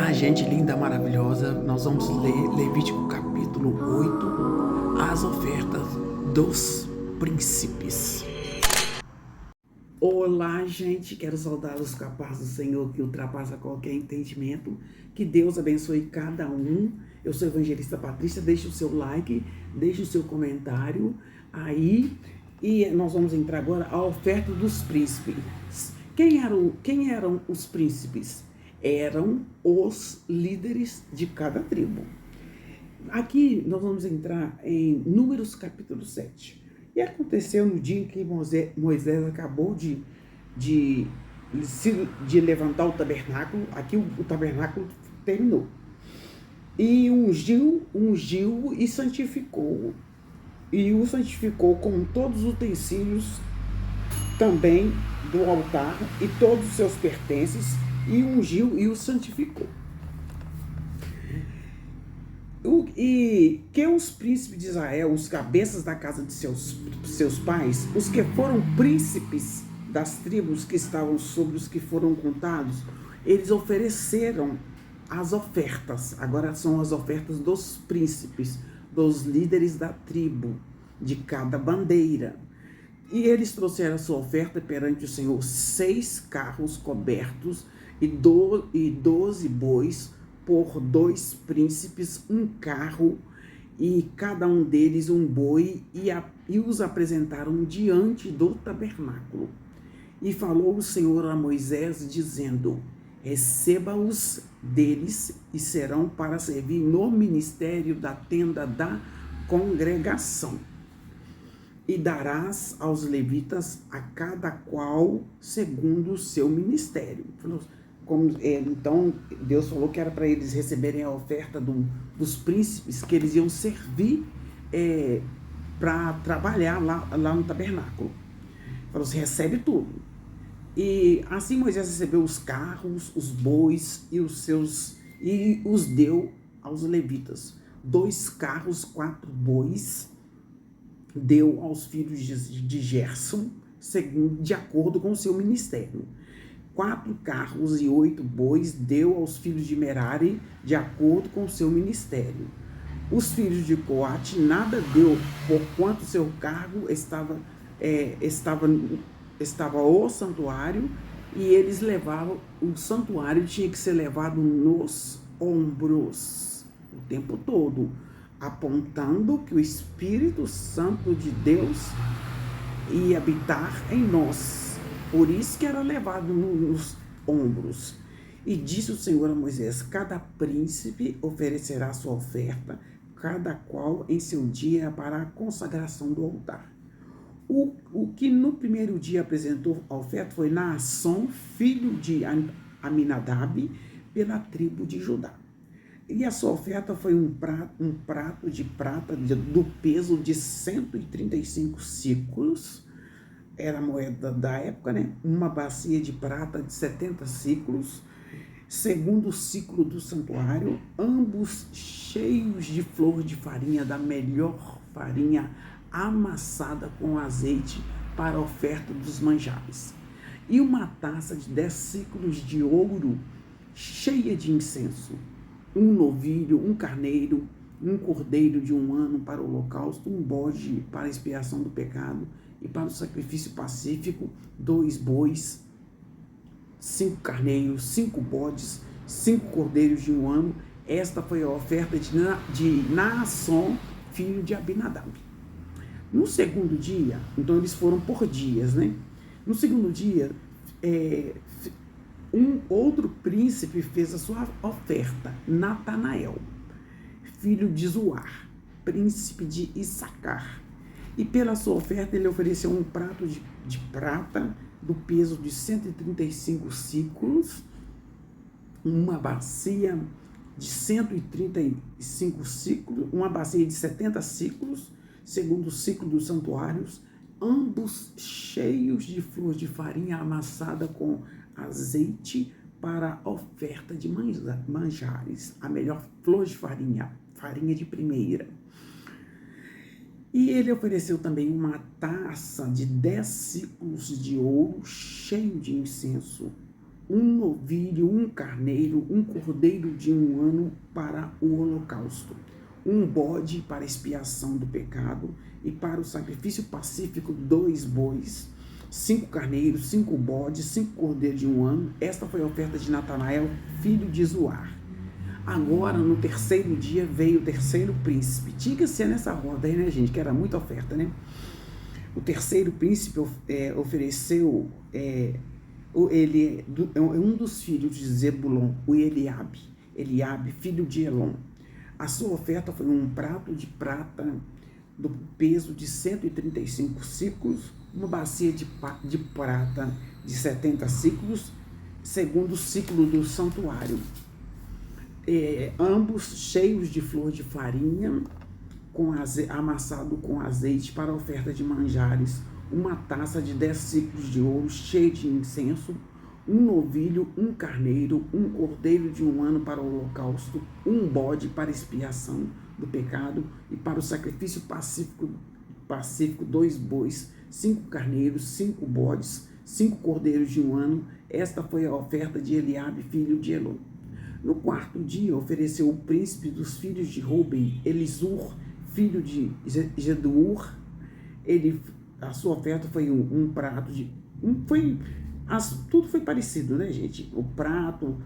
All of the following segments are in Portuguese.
Olá, gente linda, maravilhosa. Nós vamos ler Levítico capítulo 8, as ofertas dos príncipes. Olá, gente, quero saudá-los com a paz do Senhor que ultrapassa qualquer entendimento. Que Deus abençoe cada um. Eu sou a evangelista Patrícia. Deixe o seu like, deixe o seu comentário aí. E nós vamos entrar agora à oferta dos príncipes. Quem eram os príncipes? Eram os líderes de cada tribo. Aqui nós vamos entrar em Números capítulo 7. E aconteceu no dia em que Moisés acabou de levantar o tabernáculo. Aqui o tabernáculo terminou. E ungiu e santificou. E o santificou com todos os utensílios também do altar e todos os seus pertences, e ungiu e o santificou. E que os príncipes de Israel, os cabeças da casa de seus pais, os que foram príncipes das tribos que estavam sobre os que foram contados, eles ofereceram as ofertas. Agora são as ofertas dos príncipes, dos líderes da tribo, de cada bandeira. E eles trouxeram a sua oferta perante o Senhor: 6 carros cobertos e 12 bois por 2 príncipes, um carro e cada um deles um boi, e os apresentaram diante do tabernáculo. E falou o Senhor a Moisés, dizendo: receba-os deles e serão para servir no ministério da tenda da congregação. E darás aos levitas a cada qual segundo o seu ministério. Então Deus falou que era para eles receberem a oferta dos príncipes, que eles iam servir para trabalhar lá no tabernáculo. Falou assim: recebe tudo. E assim Moisés recebeu os carros, os bois e os deu aos levitas. 2 carros, 4 bois deu aos filhos de Gerson, de acordo com o seu ministério. 4 carros e 8 bois deu aos filhos de Merari, de acordo com o seu ministério. Os filhos de Coate nada deu, porquanto seu cargo estava o santuário, e eles levavam, o santuário tinha que ser levado nos ombros o tempo todo, apontando que o Espírito Santo de Deus ia habitar em nós. Por isso que era levado nos ombros. E disse o Senhor a Moisés: cada príncipe oferecerá sua oferta, cada qual em seu dia, para a consagração do altar. O que no primeiro dia apresentou a oferta foi Naasson, filho de Aminadab, pela tribo de Judá. E a sua oferta foi um prato de prata do peso de 135 ciclos, era a moeda da época, né? Uma bacia de prata de 70 ciclos, segundo o ciclo do santuário, ambos cheios de flor de farinha, da melhor farinha, amassada com azeite para a oferta dos manjares. E uma taça de 10 ciclos de ouro, cheia de incenso. Um novilho, um carneiro, um cordeiro de 1 ano para o holocausto, um bode para a expiação do pecado e para o sacrifício pacífico, 2 bois, 5 carneiros, 5 bodes, 5 cordeiros de 1 ano. Esta foi a oferta de Naasson, filho de Abinadab. No segundo dia, então eles foram por dias, né? No segundo dia, um outro príncipe fez a sua oferta, Natanael, filho de Zuar, príncipe de Issacar. E pela sua oferta ele ofereceu um prato de prata do peso de 135 ciclos, uma bacia de 135 ciclos, uma bacia de 70 ciclos, segundo o ciclo dos santuários, ambos cheios de flor de farinha amassada com azeite para a oferta de manjares, a melhor flor de farinha, farinha de primeira. E ele ofereceu também uma taça de 10 ciclos de ouro cheio de incenso, um novilho, um carneiro, um cordeiro de 1 ano para o holocausto, um bode para expiação do pecado, e para o sacrifício pacífico 2 bois, 5 carneiros, 5 bodes, 5 cordeiros de 1 ano. Esta foi a oferta de Natanael, filho de Zuar. Agora, no terceiro dia, veio o terceiro príncipe. Tinha que ser nessa roda aí, né, gente? Que era muita oferta, né? O terceiro príncipe ofereceu, ele é um dos filhos de Zebulon, o Eliabe, filho de Elon. A sua oferta foi um prato de prata do peso de 135 ciclos, uma bacia de prata de 70 ciclos, segundo o ciclo do santuário. Ambos cheios de flor de farinha, amassado com azeite para a oferta de manjares, uma taça de 10 ciclos de ouro cheia de incenso, um novilho, um carneiro, um cordeiro de 1 ano para o holocausto, um bode para expiação do pecado, e para o sacrifício pacífico 2 bois, 5 carneiros, 5 bodes, 5 cordeiros de 1 ano. Esta foi a oferta de Eliabe, filho de Elon. No quarto dia, ofereceu o príncipe dos filhos de Ruben, Elisur, filho de Jedur. A sua oferta foi um prato de... tudo foi parecido, né, gente? O prato,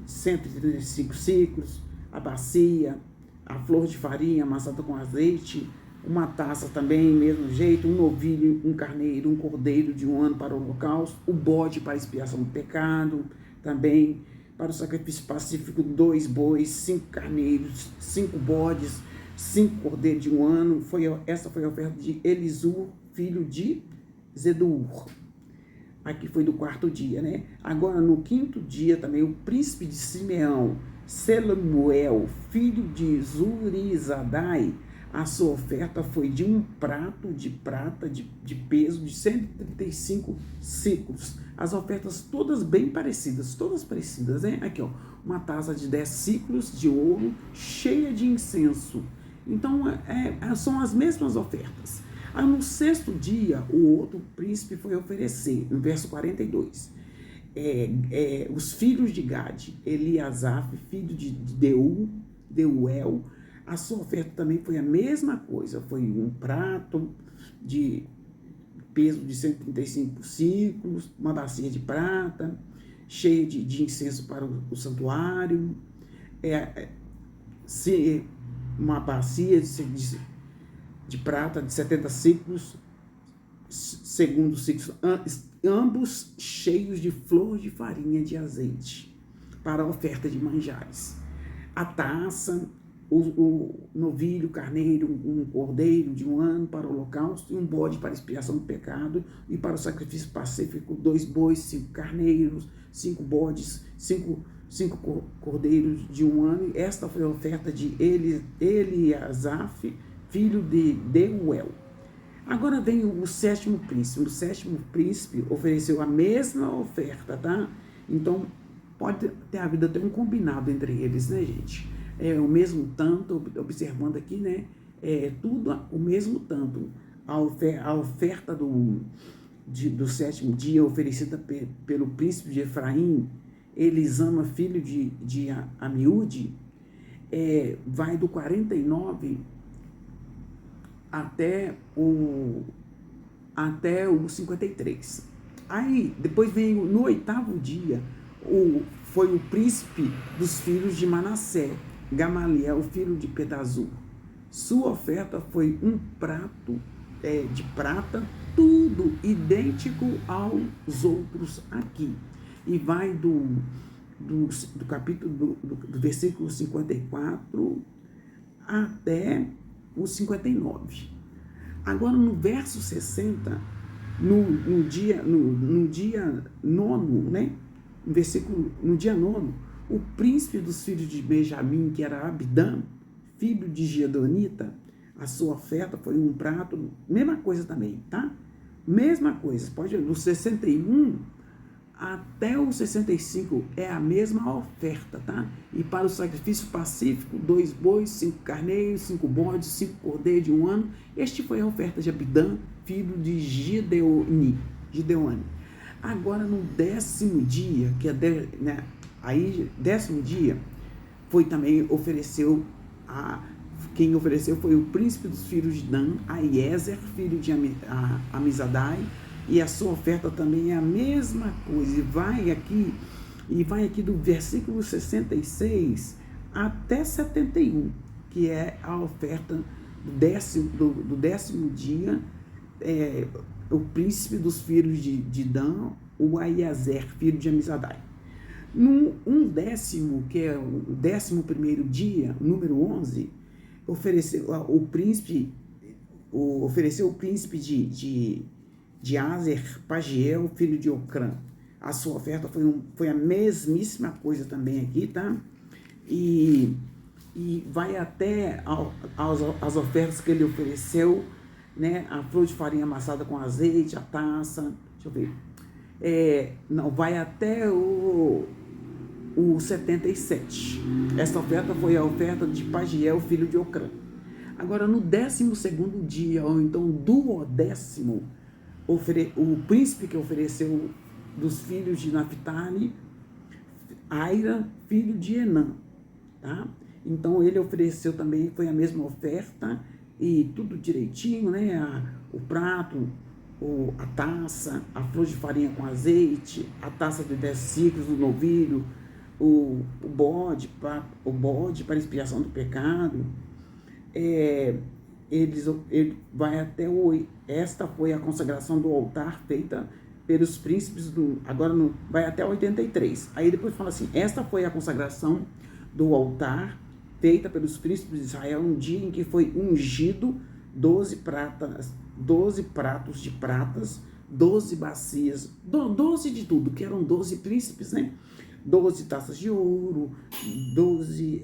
135 ciclos, a bacia, a flor de farinha amassada com azeite, uma taça também, mesmo jeito, um novilho, um carneiro, um cordeiro de 1 ano para o holocausto, o bode para expiação do pecado, também para o sacrifício pacífico 2 bois, 5 carneiros, 5 bodes, 5 cordeiros de 1 ano. Essa foi a oferta de Elisur, filho de Zedur. Aqui foi do quarto dia, né? Agora, no quinto dia também, o príncipe de Simeão, Seluel, filho de Zurizadai, a sua oferta foi de um prato de prata de peso de 135 ciclos. As ofertas todas bem parecidas, né? Aqui, ó, uma taça de 10 ciclos de ouro cheia de incenso. Então, são as mesmas ofertas. Aí, no sexto dia, o outro príncipe foi oferecer, no verso 42, os filhos de Gade, Eliasaf, filho de Deuel. A sua oferta também foi a mesma coisa, foi um prato de peso de 135 ciclos, uma bacia de prata, cheia de incenso para o santuário, uma bacia de prata de 70 ciclos, segundo ciclos, ambos cheios de flor de farinha de azeite, para a oferta de manjares. A taça, o novilho, carneiro, um cordeiro de 1 ano para o holocausto, e um bode para expiação do pecado, e para o sacrifício pacífico 2 bois, 5 carneiros, 5 bodes, 5 cordeiros de 1 ano. Esta foi a oferta de Eliasaf, filho de Deuel. Agora vem o sétimo príncipe. O sétimo príncipe ofereceu a mesma oferta, tá? Então, pode ter havido até um combinado entre eles, né, gente? O mesmo tanto, observando aqui, né? Tudo o mesmo tanto. A oferta do sétimo dia, oferecida pelo príncipe de Efraim, Elisama, filho de Amiúde, vai do 49 até o 53. Aí, depois vem, no 8º dia, foi o príncipe dos filhos de Manassé, Gamaliel, filho de Pedazur. Sua oferta foi um prato de prata, tudo idêntico aos outros aqui. E vai do capítulo, do versículo 54 até o 59. Agora, no verso 60, no dia 9, né? No dia 9, o príncipe dos filhos de Benjamim, que era Abidã, filho de Gedonita, a sua oferta foi um prato, mesma coisa também, tá? Mesma coisa, pode ver, do 61 até o 65 é a mesma oferta, tá? E para o sacrifício pacífico, 2 bois, 5 carneiros, 5 bodes, 5 cordeiros de 1 ano. Este foi a oferta de Abidã, filho de Gideone. Agora, no 10º dia, que é né, aí 10º dia, foi também quem ofereceu foi o príncipe dos filhos de Dan, Aiezer, filho de Amizadai, e a sua oferta também é a mesma coisa, e vai aqui do versículo 66 até 71, que é a oferta do 10º dia, o príncipe dos filhos de Dan, o Aiezer, filho de Amizadai. Um décimo, que é o 11º dia, número 11, ofereceu o príncipe de Azer, Pagiel, filho de Ocrã. A sua oferta foi a mesmíssima coisa também aqui, tá? E vai até as ofertas que ele ofereceu, né? A flor de farinha amassada com azeite, a taça, deixa eu ver. Não, vai até o 77. Essa oferta foi a oferta de Pagiel, filho de Ocrã. Agora, no 12º dia, ou então do 10º, o príncipe que ofereceu dos filhos de Naphtali, Aira, filho de Enã, tá? Então, ele ofereceu também, foi a mesma oferta, e tudo direitinho, né? O prato, a taça, a flor de farinha com azeite, a taça de 10 ciclos do novilho, o bode para expiação do pecado. Ele vai até esta foi a consagração do altar feita pelos príncipes agora vai até 83. Aí depois fala assim: esta foi a consagração do altar feita pelos príncipes de Israel no dia em que foi ungido 12 pratos de pratas, 12 bacias, 12 de tudo, que eram 12 príncipes, né? 12 taças de ouro, 12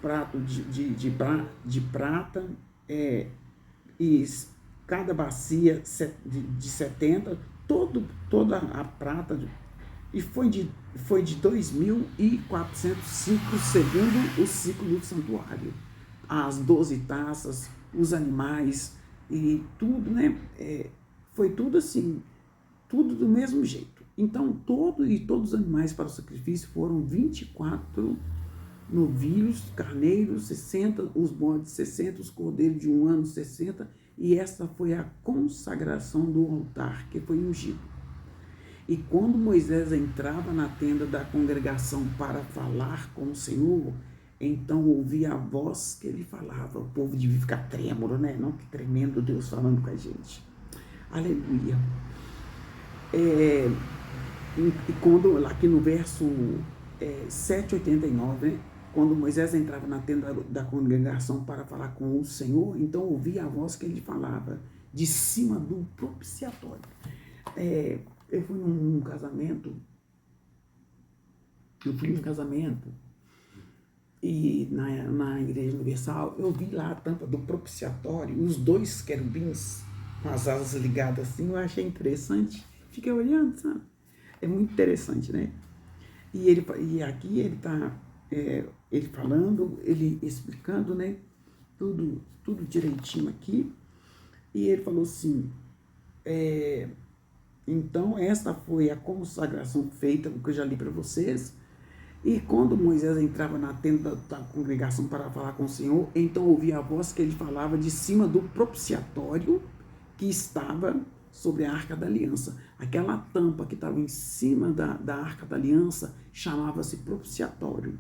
pratos de prata, e cada bacia de 70, toda a prata, e foi de 2.400 ciclos, segundo o ciclo do santuário. As 12 taças, os animais e tudo, né? Foi tudo assim, tudo do mesmo jeito. Então, todos os animais para o sacrifício foram 24 novilhos, carneiros, 60, os bodes 60, os cordeiros de 1 ano 60, e essa foi a consagração do altar que foi ungido. E quando Moisés entrava na tenda da congregação para falar com o Senhor, então ouvia a voz que ele falava. O povo devia ficar trêmulo, né? Não, que tremendo Deus falando com a gente. Aleluia. E quando, aqui no verso 7:89, né? Quando Moisés entrava na tenda da congregação para falar com o Senhor, então ouvia a voz que ele falava de cima do propiciatório. Eu fui num casamento, e na Igreja Universal, eu vi lá a tampa do propiciatório, os 2 querubins com as asas ligadas assim, eu achei interessante, fiquei olhando, sabe? É muito interessante, né? E aqui ele está ele falando, ele explicando, né? Tudo direitinho aqui. E ele falou assim: então esta foi a consagração feita, o que eu já li para vocês. E quando Moisés entrava na tenda da congregação para falar com o Senhor, então ouvia a voz que ele falava de cima do propiciatório que estava sobre a Arca da Aliança. Aquela tampa que estava em cima da Arca da Aliança chamava-se propiciatório,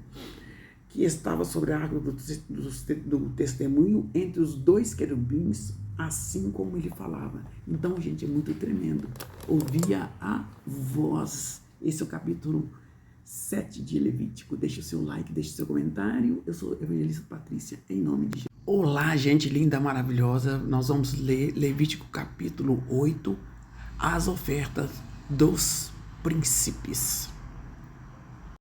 que estava sobre a Arca do Testemunho entre os 2 querubins, assim como ele falava. Então, gente, é muito tremendo. Ouvia a voz. Esse é o capítulo 7 de Levítico. Deixa o seu like, deixa o seu comentário. Eu sou Evangelista Patrícia, em nome de Jesus. Olá, gente linda, maravilhosa. Nós vamos ler Levítico capítulo 8, as ofertas dos príncipes.